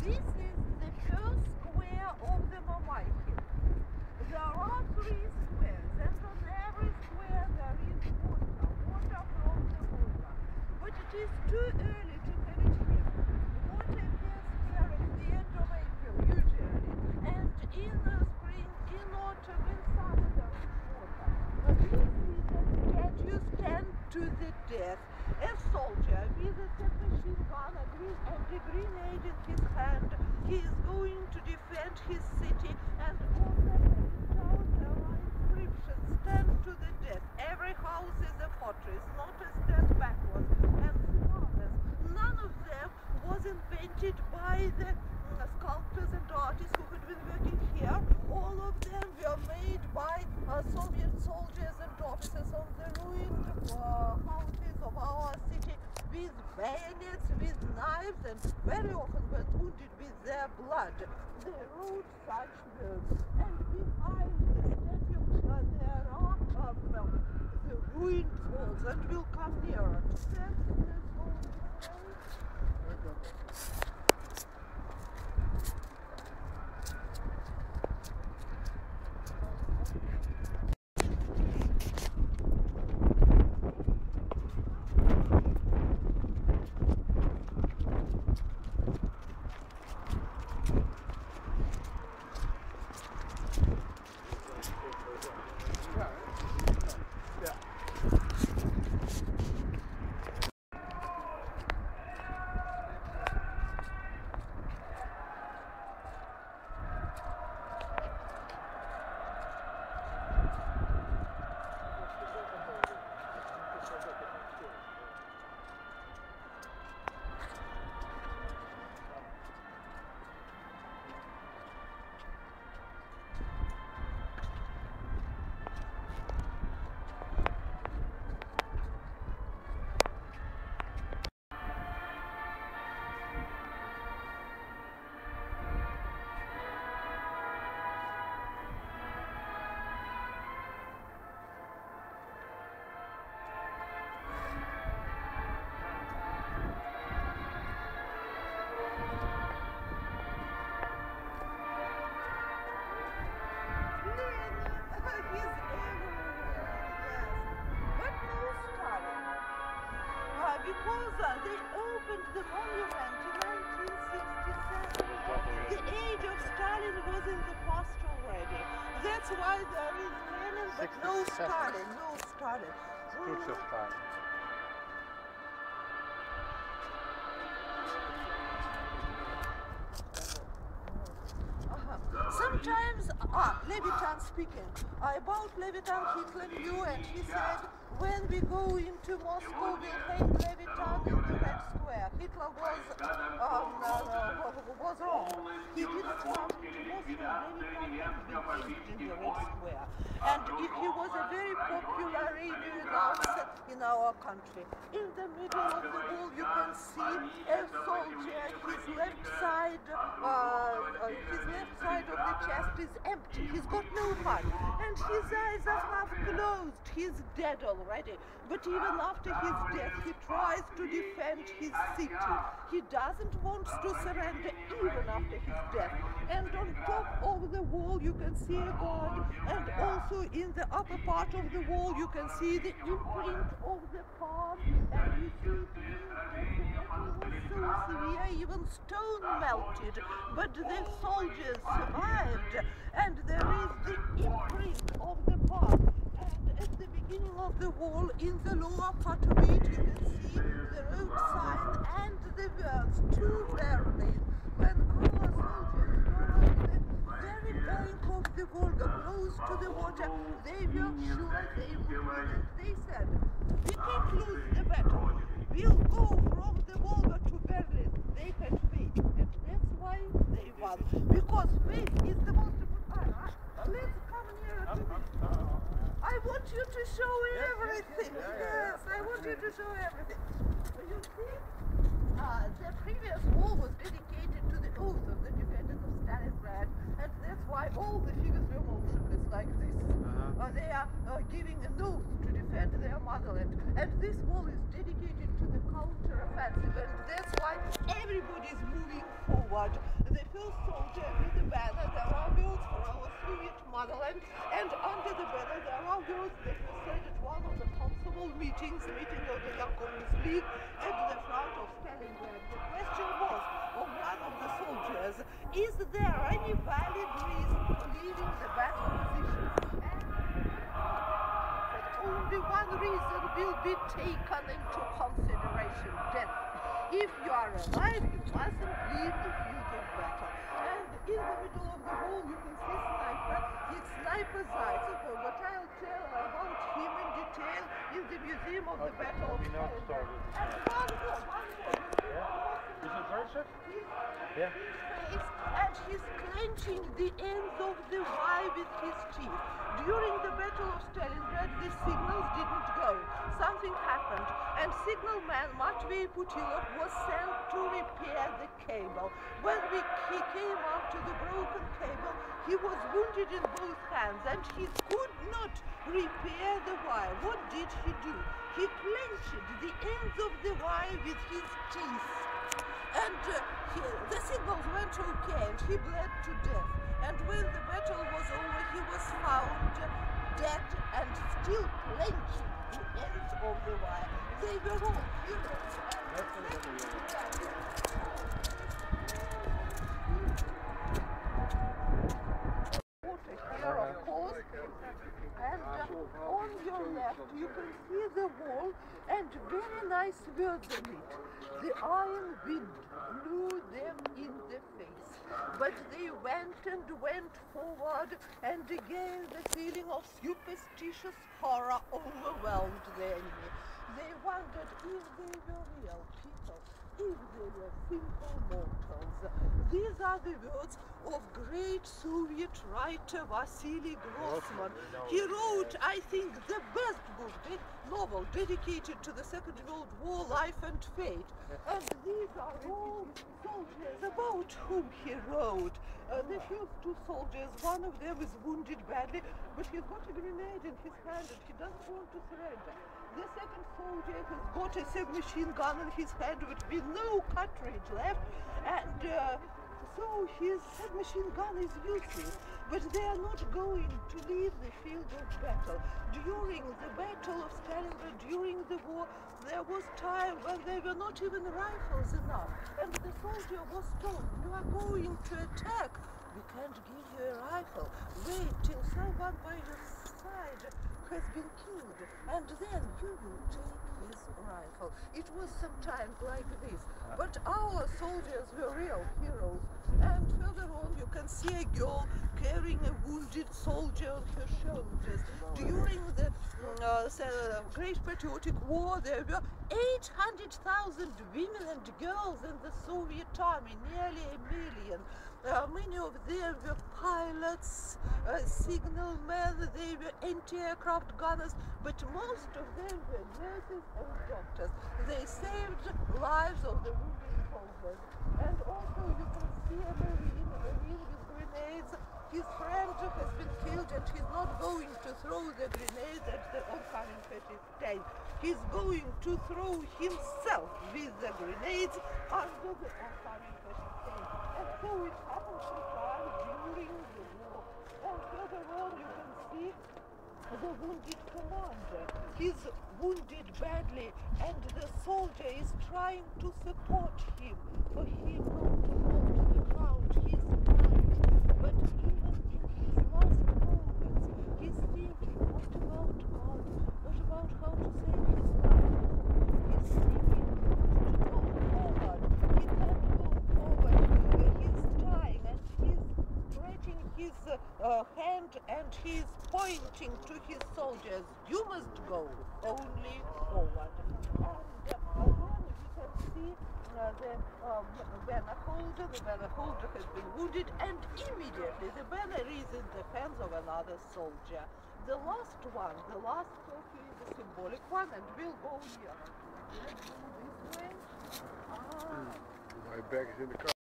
This is the first square of the Mamaiki. There are 3 squares, and on every square there is water from the Volga. But it is too early to have it here. Water appears here at the end of April usually, and in the spring, in autumn, in summer there is water. But this is a statue stand to the death. A soldier with a machine gun and a grenade in his hand. He is going to defend his city, and on the headstone there are inscriptions: stand to the death. Every house is a fortress, not a stand backwards. And flowers, none of them was invented by the sculptors and artists who had been working here. All of them were made by Soviet soldiers and officers on the ruined houses of our city, with bayonets, with knives, and very often when wounded with their blood. They wrote such words. And behind the statue there are the ruined walls, and we'll come nearer to them. Because they opened the monument in 1967. The age of Stalin was in the past already. That's why there is Lenin, but no Stalin, no Stalin. Sometimes, Levitan speaking, about Levitan Hitler knew, and he said, when we go into Moscow, we'll hang Levitan in the Red Square. Hitler was wrong. He didn't come to Moscow, Levitan had been hanged in the Red Square. And he was a very popular radio announcer in our country. In the middle of the wall you can see a soldier, his left side of the chest is empty, he's got no heart, and his eyes are half closed, he's dead already. But even after his death, he tries to defend his city. He doesn't want to surrender even after his death. And on top of the wall you can see a god, and also in the upper part of the wall you can see the imprint of the palm, and you see it was so severe, even stone melted, but the soldiers survived, and there is the imprint of the palm. And at the beginning of the wall, in the lower part of it, you can see the road sign and the words to Berlin. When our soldiers were on the very bank of the Volga, close to the water, they were sure they would win, and they said, we can't lose the battle. We'll go from the Volga to Berlin. They had faith, and that's why they won. Because faith is the most important. Let's come nearer to me. I want you to show everything. Yes, I want you to show everything. You see, the previous wall was dedicated to the oath of the defenders of Stalingrad, and that's why all the figures were motionless like this. They are giving an oath to defend their motherland, and this wall is dedicated to the counter-offensive, and that's why everybody is moving forward. motherland, and under the banner there are those that were said at one of the constable meetings, the meeting of the Young Communist League, at the front of Stalingrad. The question was of one of the soldiers, is there any valid reason for leaving the battle position? And only one reason will be taken into consideration: death. If you are alive, you mustn't leave the field of battle. And in the middle of the hall you can see Sniper. It's Sniper Zaitsev, but I'll tell about him in detail in the Museum of the Battle of Stalingrad. And one more. Is it Zaitsev? Yeah. And he's clenching the ends of the Y with his teeth. During the Battle of Stalingrad, the signals didn't go. Something happened, and signalman Matvey Putilov was sent to repair the cable. When he came up to the broken cable, he was wounded in both hands, and he could not repair the wire. What did he do? He clenched the ends of the wire with his teeth. And the signals went okay, and he bled to death. And when the battle was over, he was found dead and still clenching the ends of the wire. They were all heroes. Water here, of course. And on your left, you can see the wall and very nice words on it. The iron wind blew them in the face, but they went and went forward, and again the feeling of superstitious horror overwhelmed the enemy. They wondered if they were real people, if they were simple mortals. These are the words of great Soviet writer Vasily Grossman. He wrote, I think, the best novel dedicated to the Second World War, Life and Fate. And these are all soldiers about whom he wrote. The first two soldiers, one of them is wounded badly, but he's got a grenade in his hand and he doesn't want to surrender. The second soldier has got a submachine gun in his hand with no cartridge left, and so his submachine gun is useless. But they are not going to leave the field of battle. During the Battle of Stalingrad, during the war, there was time when there were not even rifles enough. And the soldier was told, you are going to attack. We can't give you a rifle. Wait till someone by your side has been killed, and then you will take his rifle. It was sometimes like this. But our soldiers were real heroes. And further on you can see a girl carrying a wounded soldier on her shoulders. During the Great Patriotic War, there were 800,000 women and girls in the Soviet army, nearly 1 million. Many of them were pilots, signalmen, they were anti-aircraft gunners, but most of them were nurses and doctors. They saved lives of the wounded soldiers. And also you can see a marine with grenades. His friend has been killed and he's not going to throw the grenades at the oncoming fascist tank. He's going to throw himself with the grenades under the oncoming fascist tank. And so it happened sometimes during the war. And further on you can see the wounded commander. He's wounded badly and the soldier is trying to support him for him not to fall to the ground. He's blind, but even in his last moments he's thinking, what about God? What about how to save his life? He's thinking, he has to go forward. He can't go forward. He's trying and he's stretching his hand and he's pointing to his soldiers. You must go only forward. And again we can see the banner holder. The banner holder has been wounded, and immediately the banner is in the hands of another soldier. The last one, the last copy is a symbolic one, and we'll go here. Let's go this way. My bag is in the car.